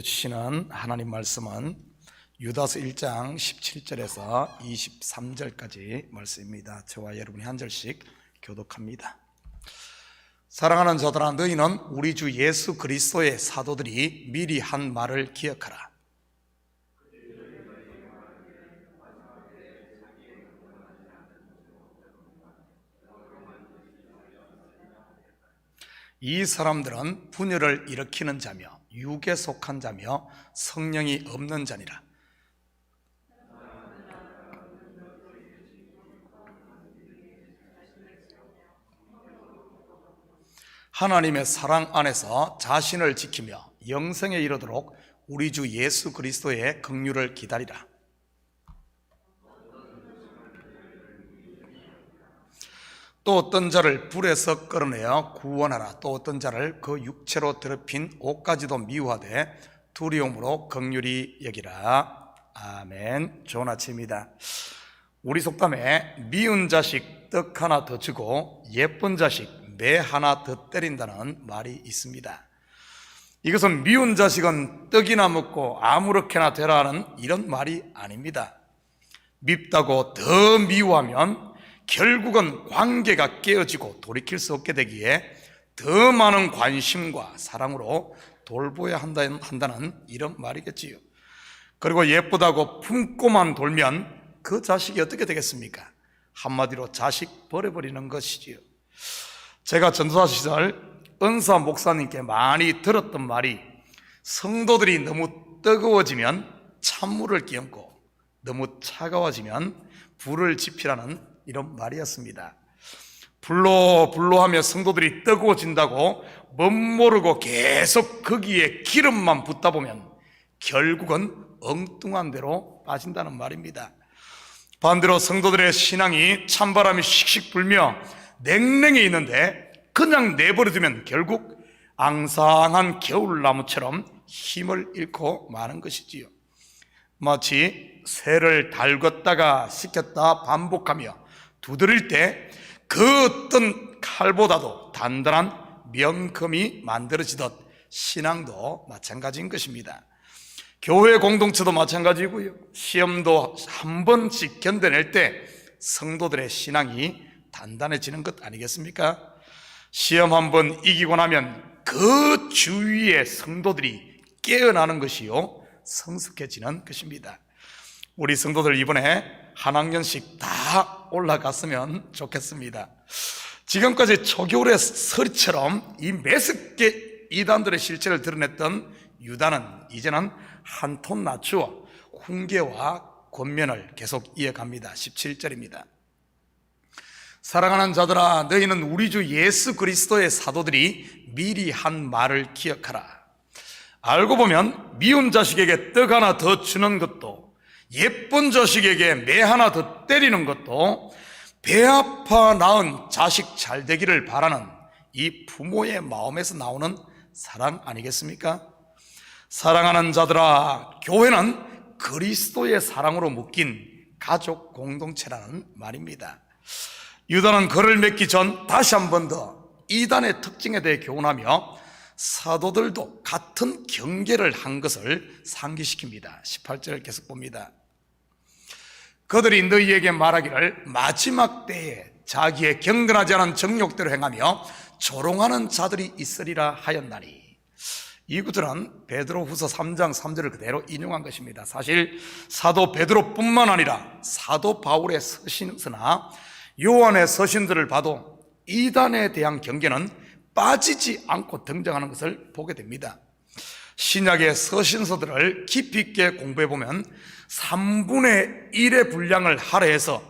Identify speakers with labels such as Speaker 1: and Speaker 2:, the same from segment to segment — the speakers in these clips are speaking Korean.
Speaker 1: 주시는 하나님 말씀은 유다서 1장 17절에서 23절까지 말씀입니다. 저와 여러분이 한 절씩 교독합니다. 사랑하는 자들아, 너희는 우리 주 예수 그리스도의 사도들이 미리 한 말을 기억하라. 이 사람들은 분열을 일으키는 자며 육에 속한 자며 성령이 없는 자니라. 하나님의 사랑 안에서 자신을 지키며 영생에 이르도록 우리 주 예수 그리스도의 긍휼을 기다리라. 또 어떤 자를 불에서 끌어내어 구원하라. 또 어떤 자를 그 육체로 더럽힌 옷까지도 미워하되 두려움으로 긍휼히 여기라. 아멘. 좋은 아침입니다. 우리 속담에 미운 자식 떡 하나 더 주고 예쁜 자식 매 하나 더 때린다는 말이 있습니다. 이것은 미운 자식은 떡이나 먹고 아무렇게나 되라는 이런 말이 아닙니다. 밉다고 더 미워하면 결국은 관계가 깨어지고 돌이킬 수 없게 되기에 더 많은 관심과 사랑으로 돌보아야 한다는 이런 말이겠지요. 그리고 예쁘다고 품고만 돌면 그 자식이 어떻게 되겠습니까? 한마디로 자식 버려버리는 것이지요. 제가 전도사 시절 은사 목사님께 많이 들었던 말이, 성도들이 너무 뜨거워지면 찬물을 끼얹고 너무 차가워지면 불을 지피라는 이런 말이었습니다. 불로 하며 성도들이 뜨거워진다고 멋모르고 계속 거기에 기름만 붓다 보면 결국은 엉뚱한 데로 빠진다는 말입니다. 반대로 성도들의 신앙이 찬바람이 씩씩 불며 냉랭해 있는데 그냥 내버려두면 결국 앙상한 겨울나무처럼 힘을 잃고 마는 것이지요. 마치 쇠를 달궜다가 식혔다 반복하며 두드릴 때 그 어떤 칼보다도 단단한 명금이 만들어지듯 신앙도 마찬가지인 것입니다. 교회 공동체도 마찬가지고요. 시험도 한 번씩 견뎌낼 때 성도들의 신앙이 단단해지는 것 아니겠습니까? 시험 한 번 이기고 나면 그 주위의 성도들이 깨어나는 것이요, 성숙해지는 것입니다. 우리 성도들 이번에 한 학년씩 다 올라갔으면 좋겠습니다. 지금까지 초겨울의 서리처럼 이 매섭게 이단들의 실체를 드러냈던 유다는 이제는 한 톤 낮추어 훈계와 권면을 계속 이어갑니다. 17절입니다. 사랑하는 자들아, 너희는 우리 주 예수 그리스도의 사도들이 미리 한 말을 기억하라. 알고 보면 미운 자식에게 떡 하나 더 주는 것도, 예쁜 자식에게 매 하나 더 때리는 것도 배 아파 낳은 자식 잘 되기를 바라는 이 부모의 마음에서 나오는 사랑 아니겠습니까? 사랑하는 자들아, 교회는 그리스도의 사랑으로 묶인 가족 공동체라는 말입니다. 유다는 글을 맺기 전 다시 한 번 더 이단의 특징에 대해 교훈하며 사도들도 같은 경계를 한 것을 상기시킵니다. 18절을 계속 봅니다. 그들이 너희에게 말하기를 마지막 때에 자기의 경건하지 않은 정욕대로 행하며 조롱하는 자들이 있으리라 하였나니. 이 구절은 베드로후서 3장 3절을 그대로 인용한 것입니다. 사실 사도 베드로뿐만 아니라 사도 바울의 서신서나 요한의 서신들을 봐도 이단에 대한 경계는 빠지지 않고 등장하는 것을 보게 됩니다. 신약의 서신서들을 깊이 있게 공부해보면 3분의 1의 분량을 할애해서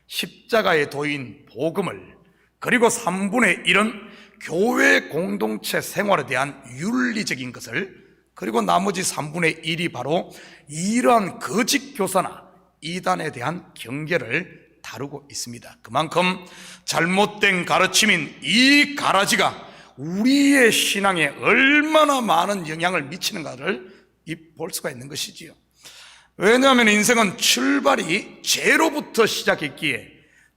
Speaker 1: 십자가의 도인 복음을, 그리고 3분의 1은 교회 공동체 생활에 대한 윤리적인 것을, 그리고 나머지 3분의 1이 바로 이러한 거짓 교사나 이단에 대한 경계를 다루고 있습니다. 그만큼 잘못된 가르침인 이 가라지가 우리의 신앙에 얼마나 많은 영향을 미치는가를 볼 수가 있는 것이지요. 왜냐하면 인생은 출발이 죄로부터 시작했기에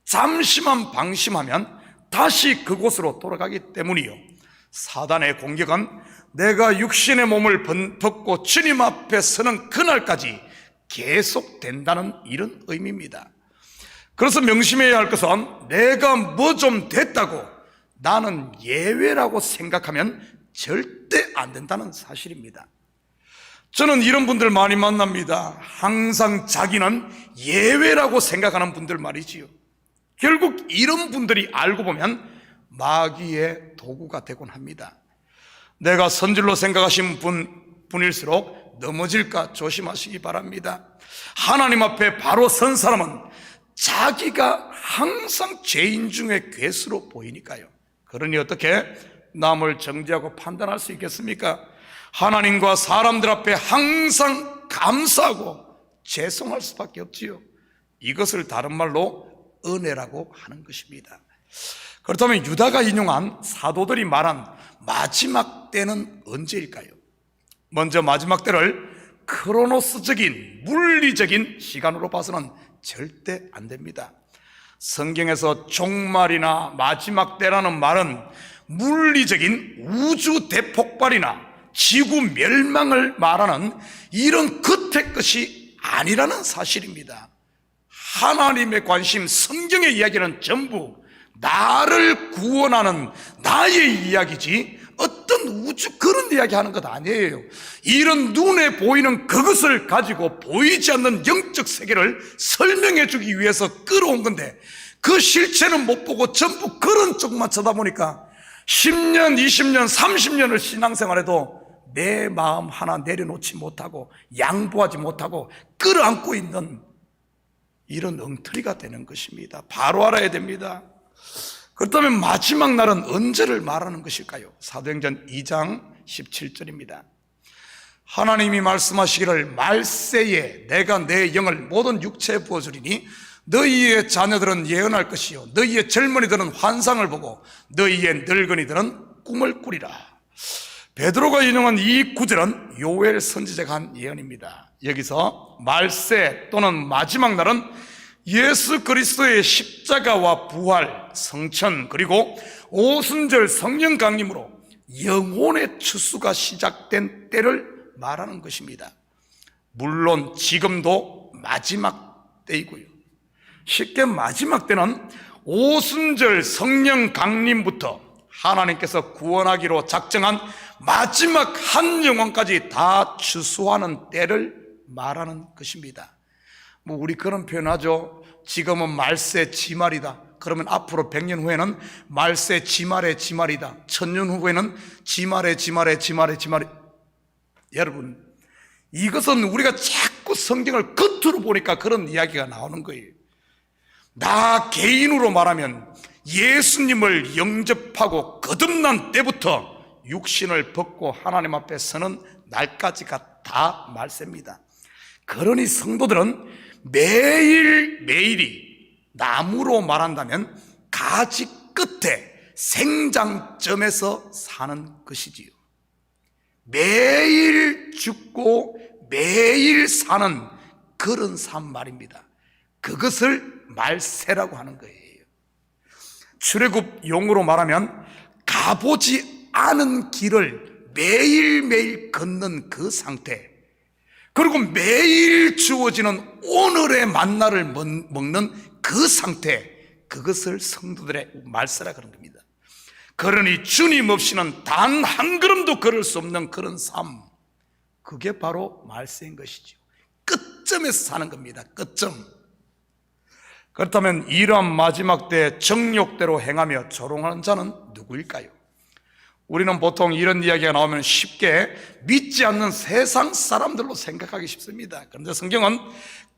Speaker 1: 잠시만 방심하면 다시 그곳으로 돌아가기 때문이요, 사단의 공격은 내가 육신의 몸을 벗고 주님 앞에 서는 그날까지 계속된다는 이런 의미입니다. 그래서 명심해야 할 것은 내가 뭐 좀 됐다고 나는 예외라고 생각하면 절대 안 된다는 사실입니다. 저는 이런 분들 많이 만납니다. 항상 자기는 예외라고 생각하는 분들 말이지요. 결국 이런 분들이 알고 보면 마귀의 도구가 되곤 합니다. 내가 선질로 생각하신 분일수록 넘어질까 조심하시기 바랍니다. 하나님 앞에 바로 선 사람은 자기가 항상 죄인 중에 괴수로 보이니까요. 그러니 어떻게 남을 정죄하고 판단할 수 있겠습니까? 하나님과 사람들 앞에 항상 감사하고 죄송할 수밖에 없지요. 이것을 다른 말로 은혜라고 하는 것입니다. 그렇다면 유다가 인용한 사도들이 말한 마지막 때는 언제일까요? 먼저 마지막 때를 크로노스적인 물리적인 시간으로 봐서는 절대 안 됩니다. 성경에서 종말이나 마지막 때라는 말은 물리적인 우주 대폭발이나 지구 멸망을 말하는 이런 겉의 것이 아니라는 사실입니다. 하나님의 관심, 성경의 이야기는 전부 나를 구원하는 나의 이야기지 어떤 우주 그런 이야기 하는 것 아니에요. 이런 눈에 보이는 그것을 가지고 보이지 않는 영적 세계를 설명해 주기 위해서 끌어온 건데 그 실체는 못 보고 전부 그런 쪽만 쳐다보니까 10년, 20년, 30년을 신앙생활해도 내 마음 하나 내려놓지 못하고 양보하지 못하고 끌어안고 있는 이런 엉터리가 되는 것입니다. 바로 알아야 됩니다. 그렇다면 마지막 날은 언제를 말하는 것일까요? 사도행전 2장 17절입니다. 하나님이 말씀하시기를 말세에 내가 내 영을 모든 육체에 부어주리니 너희의 자녀들은 예언할 것이요 너희의 젊은이들은 환상을 보고 너희의 늙은이들은 꿈을 꾸리라. 베드로가 인용한 이 구절은 요엘 선지자가 한 예언입니다. 여기서 말세 또는 마지막 날은 예수 그리스도의 십자가와 부활, 성천 그리고 오순절 성령 강림으로 영혼의 추수가 시작된 때를 말하는 것입니다. 물론 지금도 마지막 때이고요. 쉽게 마지막 때는 오순절 성령 강림부터 하나님께서 구원하기로 작정한 마지막 한 영혼까지 다 추수하는 때를 말하는 것입니다. 우리 그런 표현하죠. 지금은 말세 지말이다. 그러면 앞으로 100년 후에는 말세 지말의 지말이다. 1000년 후에는 지말의 지말의 지말의 지말이. 여러분, 이것은 우리가 자꾸 성경을 겉으로 보니까 그런 이야기가 나오는 거예요. 나 개인으로 말하면 예수님을 영접하고 거듭난 때부터 육신을 벗고 하나님 앞에 서는 날까지가 다 말세입니다. 그러니 성도들은 매일매일이 나무로 말한다면 가지 끝에 생장점에서 사는 것이지요. 매일 죽고 매일 사는 그런 삶 말입니다. 그것을 말세라고 하는 거예요. 출애굽 용어로 말하면 가보지 않은 길을 매일매일 걷는 그 상태, 그리고 매일 주어지는 오늘의 만나를 먹는 그 상태, 그것을 성도들의 말세라 그런 겁니다. 그러니 주님 없이는 단 한 걸음도 걸을 수 없는 그런 삶, 그게 바로 말세인 것이죠. 끝점에서 사는 겁니다. 끝점. 그렇다면 이러한 마지막 때 정욕대로 행하며 조롱하는 자는 누구일까요? 우리는 보통 이런 이야기가 나오면 쉽게 믿지 않는 세상 사람들로 생각하기 쉽습니다. 그런데 성경은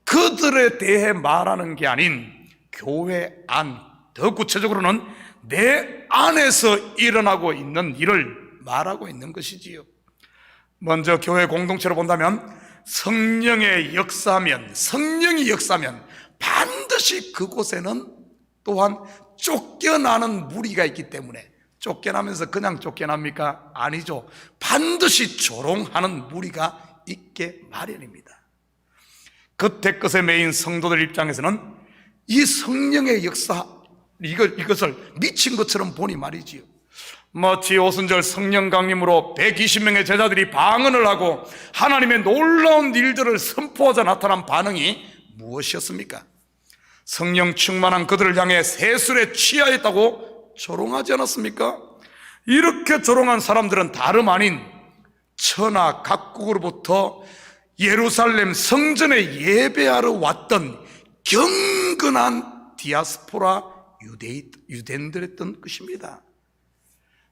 Speaker 1: 그들에 대해 말하는 게 아닌 교회 안, 더 구체적으로는 내 안에서 일어나고 있는 일을 말하고 있는 것이지요. 먼저 교회 공동체로 본다면 성령이 역사하면 반드시 그곳에는 또한 쫓겨나는 무리가 있기 때문에, 쫓겨나면서 그냥 쫓겨납니까? 아니죠. 반드시 조롱하는 무리가 있게 마련입니다. 겉의 것에 매인 성도들 입장에서는 이 성령의 역사, 이것을 미친 것처럼 보니 말이지요. 마치 오순절 성령 강림으로 120명의 제자들이 방언을 하고 하나님의 놀라운 일들을 선포하자 나타난 반응이 무엇이었습니까? 성령 충만한 그들을 향해 세술에 취하였다고 조롱하지 않았습니까? 이렇게 조롱한 사람들은 다름 아닌 천하 각국으로부터 예루살렘 성전에 예배하러 왔던 경건한 디아스포라 유대인들이었던 것입니다.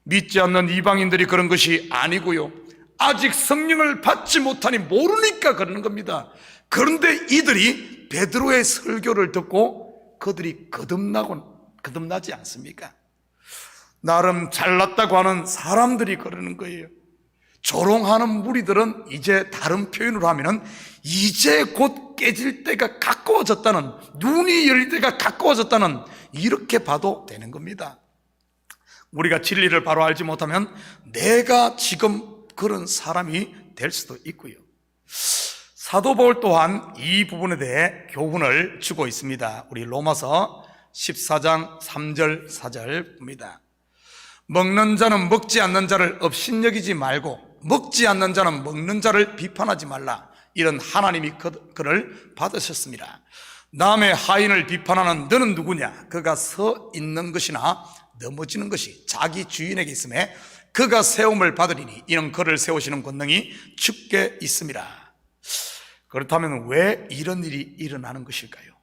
Speaker 1: 믿지 않는 이방인들이 그런 것이 아니고요, 아직 성령을 받지 못하니 모르니까 그러는 겁니다. 그런데 이들이 베드로의 설교를 듣고 그들이 거듭나지 않습니까? 나름 잘났다고 하는 사람들이 그러는 거예요. 조롱하는 무리들은 이제 다른 표현으로 하면은 이제 곧 깨질 때가 가까워졌다는, 눈이 열릴 때가 가까워졌다는, 이렇게 봐도 되는 겁니다. 우리가 진리를 바로 알지 못하면 내가 지금 그런 사람이 될 수도 있고요. 사도 바울 또한 이 부분에 대해 교훈을 주고 있습니다. 우리 로마서 14장 3절 4절 봅니다. 먹는 자는 먹지 않는 자를 업신여기지 말고 먹지 않는 자는 먹는 자를 비판하지 말라. 이런 하나님이 그를 받으셨습니다. 남의 하인을 비판하는 너는 누구냐? 그가 서 있는 것이나 넘어지는 것이 자기 주인에게 있음에 그가 세움을 받으리니 이는 그를 세우시는 권능이 주께 있습니다. 그렇다면 왜 이런 일이 일어나는 것일까요?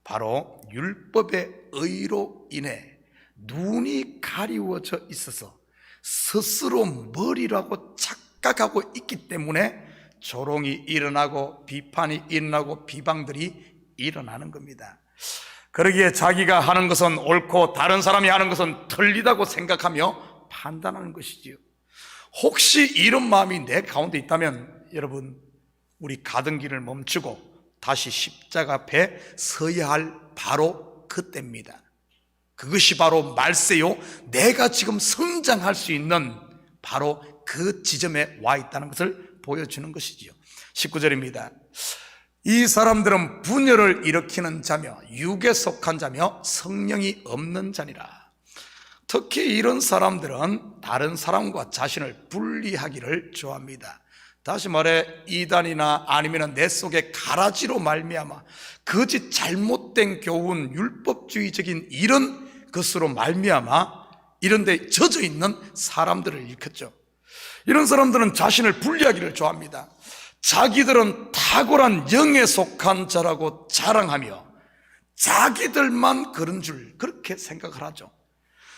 Speaker 1: 바로 율법의 의로 인해 눈이 가리워져 있어서 스스로 머리라고 착각하고 있기 때문에 조롱이 일어나고 비판이 일어나고 비방들이 일어나는 겁니다. 그러기에 자기가 하는 것은 옳고 다른 사람이 하는 것은 틀리다고 생각하며 판단하는 것이지요. 혹시 이런 마음이 내 가운데 있다면 여러분, 우리 가던 길을 멈추고 다시 십자가 앞에 서야 할 바로 그때입니다. 그것이 바로 말세요, 내가 지금 성장할 수 있는 바로 그 지점에 와 있다는 것을 보여주는 것이지요. 19절입니다. 이 사람들은 분열을 일으키는 자며 육에 속한 자며 성령이 없는 자니라. 특히 이런 사람들은 다른 사람과 자신을 분리하기를 좋아합니다. 다시 말해 이단이나 아니면 내 속에 가라지로 말미암아 거짓 잘못된 교훈, 율법주의적인 이런 것으로 말미암아 이런 데 젖어 있는 사람들을 일컫죠. 이런 사람들은 자신을 분리하기를 좋아합니다. 자기들은 탁월한 영에 속한 자라고 자랑하며 자기들만 그런 줄 그렇게 생각을 하죠.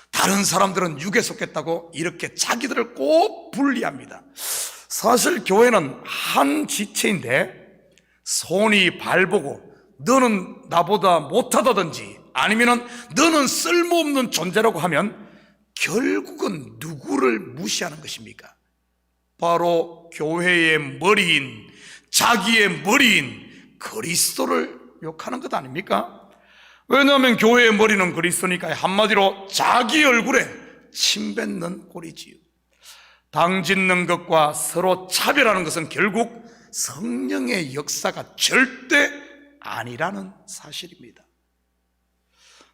Speaker 1: 다른 사람들은 육에 속했다고 이렇게 자기들을 꼭 분리합니다. 사실 교회는 한 지체인데 손이 발보고 너는 나보다 못하다든지 아니면 너는 쓸모없는 존재라고 하면 결국은 누구를 무시하는 것입니까? 바로 교회의 머리인, 자기의 머리인 그리스도를 욕하는 것 아닙니까? 왜냐하면 교회의 머리는 그리스도니까 한마디로 자기 얼굴에 침 뱉는 꼴이지요. 당 짓는 것과 서로 차별하는 것은 결국 성령의 역사가 절대 아니라는 사실입니다.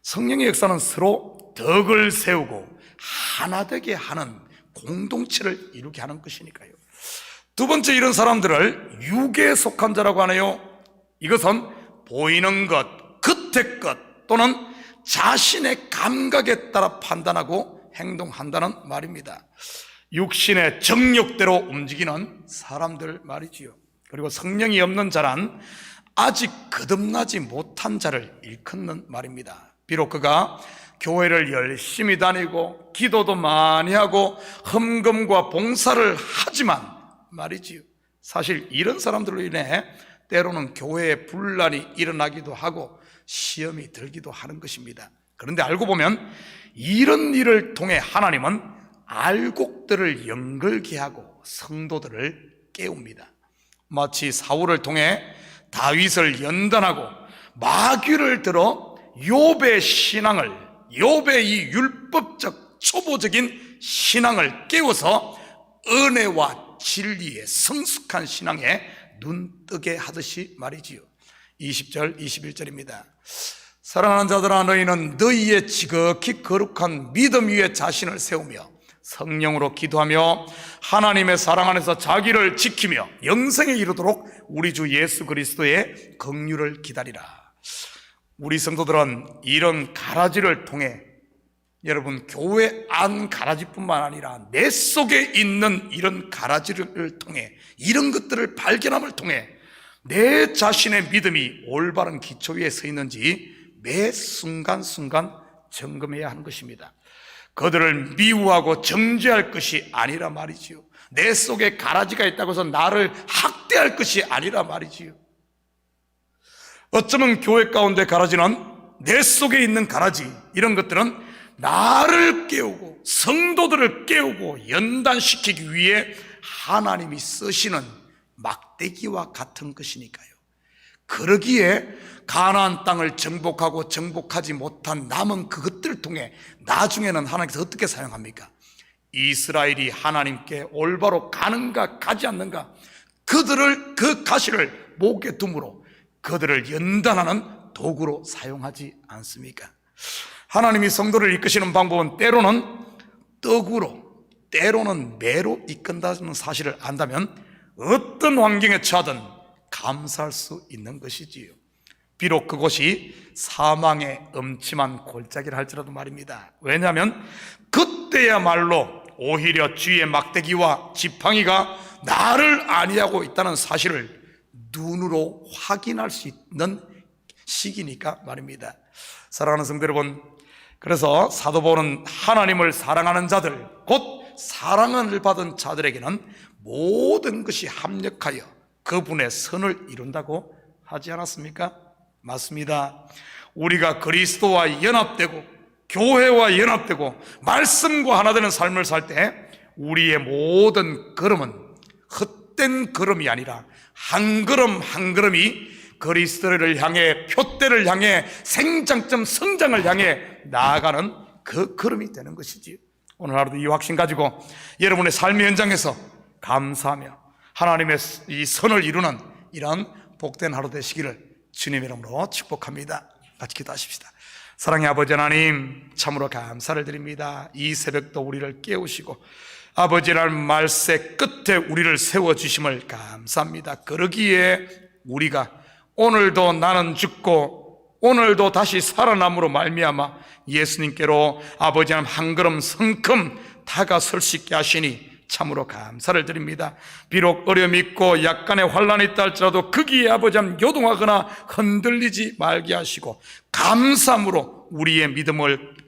Speaker 1: 성령의 역사는 서로 덕을 세우고 하나 되게 하는 공동체를 이루게 하는 것이니까요. 두 번째, 이런 사람들을 육에 속한 자라고 하네요. 이것은 보이는 것, 겉의 것 또는 자신의 감각에 따라 판단하고 행동한다는 말입니다. 육신의 정욕대로 움직이는 사람들 말이지요. 그리고 성령이 없는 자란 아직 거듭나지 못한 자를 일컫는 말입니다. 비록 그가 교회를 열심히 다니고 기도도 많이 하고 헌금과 봉사를 하지만 말이지요, 사실 이런 사람들로 인해 때로는 교회에 분란이 일어나기도 하고 시험이 들기도 하는 것입니다. 그런데 알고 보면 이런 일을 통해 하나님은 알곡들을 연결케 하고 성도들을 깨웁니다. 마치 사울을 통해 다윗을 연단하고 마귀를 들어 욥의 신앙을, 욥의 이 율법적 초보적인 신앙을 깨워서 은혜와 진리의 성숙한 신앙에 눈뜨게 하듯이 말이지요. 20절 21절입니다. 사랑하는 자들아, 너희는 너희의 지극히 거룩한 믿음 위에 자신을 세우며 성령으로 기도하며 하나님의 사랑 안에서 자기를 지키며 영생에 이르도록 우리 주 예수 그리스도의 긍휼을 기다리라. 우리 성도들은 이런 가라지를 통해, 여러분, 교회 안 가라지뿐만 아니라 내 속에 있는 이런 가라지를 통해, 이런 것들을 발견함을 통해 내 자신의 믿음이 올바른 기초 위에 서 있는지 매 순간순간 점검해야 하는 것입니다. 그들을 미워하고 정죄할 것이 아니라 말이지요. 내 속에 가라지가 있다고 해서 나를 학대할 것이 아니라 말이지요. 어쩌면 교회 가운데 가라지는, 내 속에 있는 가라지, 이런 것들은 나를 깨우고 성도들을 깨우고 연단시키기 위해 하나님이 쓰시는 막대기와 같은 것이니까요. 그러기에 가나안 땅을 정복하고 정복하지 못한 남은 그것들을 통해 나중에는 하나님께서 어떻게 사용합니까? 이스라엘이 하나님께 올바로 가는가 가지 않는가, 그들을, 그 가시를 목에 둠으로 그들을 연단하는 도구로 사용하지 않습니까? 하나님이 성도를 이끄시는 방법은 때로는 떡으로, 때로는 매로 이끈다는 사실을 안다면 어떤 환경에 처하든 감사할 수 있는 것이지요. 비록 그곳이 사망의 음침한 골짜기를 할지라도 말입니다. 왜냐하면 그때야말로 오히려 주의 막대기와 지팡이가 나를 안위하고 있다는 사실을 눈으로 확인할 수 있는 시기니까 말입니다. 사랑하는 성도 여러분, 그래서 사도 바울은 하나님을 사랑하는 자들, 곧 사랑을 받은 자들에게는 모든 것이 합력하여 그분의 선을 이룬다고 하지 않았습니까? 맞습니다. 우리가 그리스도와 연합되고 교회와 연합되고 말씀과 하나 되는 삶을 살 때 우리의 모든 걸음은 헛된 걸음이 아니라 한 걸음 한 걸음이 그리스도를 향해, 표대를 향해, 생장점 성장을 향해 나아가는 그 걸음이 되는 것이지요. 오늘 하루도 이 확신 가지고 여러분의 삶의 현장에서 감사하며 하나님의 이 선을 이루는 이런 복된 하루 되시기를 주님의 이름으로 축복합니다. 같이 기도하십시다. 사랑의 아버지 하나님, 참으로 감사를 드립니다. 이 새벽도 우리를 깨우시고 아버지라는 말세 끝에 우리를 세워주심을 감사합니다. 그러기에 우리가 오늘도 나는 죽고 오늘도 다시 살아남으로 말미암아 예수님께로 아버지 하나님 한 걸음 성큼 다가설 수 있게 하시니 참으로 감사를 드립니다. 비록 어려움이 있고 약간의 환난이 있다 할지라도 거기에 아버지 하나님 요동하거나 흔들리지 말게 하시고 감사함으로 우리의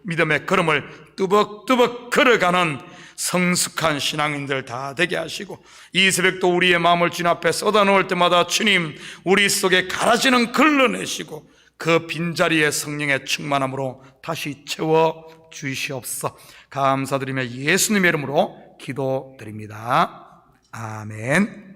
Speaker 1: 믿음의 걸음을 뚜벅뚜벅 걸어가는 성숙한 신앙인들 다 되게 하시고 이 새벽도 우리의 마음을 주님 앞에 쏟아놓을 때마다 주님 우리 속에 가라지는 걸러내시고 그 빈자리에 성령의 충만함으로 다시 채워 주시옵소서. 감사드리며 예수님의 이름으로 기도드립니다. 아멘.